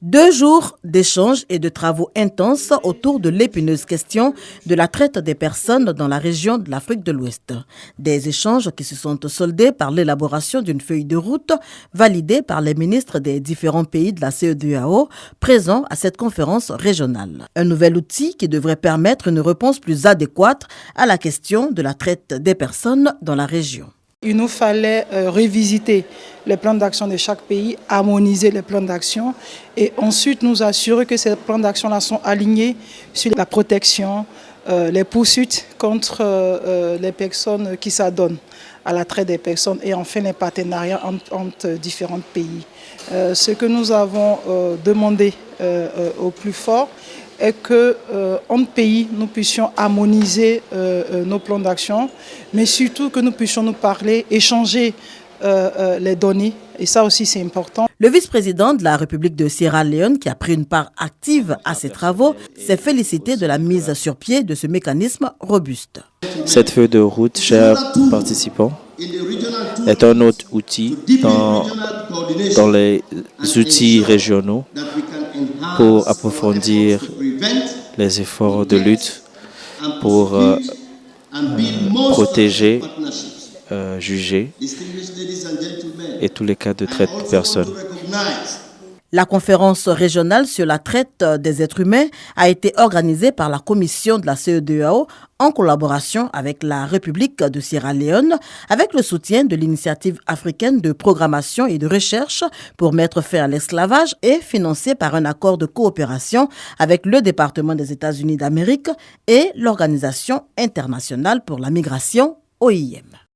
2 jours d'échanges et de travaux intenses autour de l'épineuse question de la traite des personnes dans la région de l'Afrique de l'Ouest. Des échanges qui se sont soldés par l'élaboration d'une feuille de route validée par les ministres des différents pays de la CEDEAO présents à cette conférence régionale. Un nouvel outil qui devrait permettre une réponse plus adéquate à la question de la traite des personnes dans la région. Il nous fallait revisiter les plans d'action de chaque pays, harmoniser les plans d'action et ensuite nous assurer que ces plans d'action-là sont alignés sur la protection, les poursuites contre les personnes qui s'adonnent à la traite des personnes et enfin les partenariats entre différents pays. Ce que nous avons demandé au plus fort est qu'entre pays, nous puissions harmoniser nos plans d'action, mais surtout que nous puissions nous parler, échanger les données, et ça aussi c'est important. Le vice-président de la République de Sierra Leone, qui a pris une part active à ces travaux, s'est félicité de la mise sur pied de ce mécanisme robuste. Cette feuille de route, chers participants, est un autre outil dans les outils régionaux pour approfondir les efforts de lutte pour protéger, juger et tous les cas de traite de personnes. La conférence régionale sur la traite des êtres humains a été organisée par la commission de la CEDEAO en collaboration avec la République de Sierra Leone, avec le soutien de l'initiative africaine de programmation et de recherche pour mettre fin à l'esclavage et financée par un accord de coopération avec le département des États-Unis d'Amérique et l'Organisation internationale pour la migration, OIM.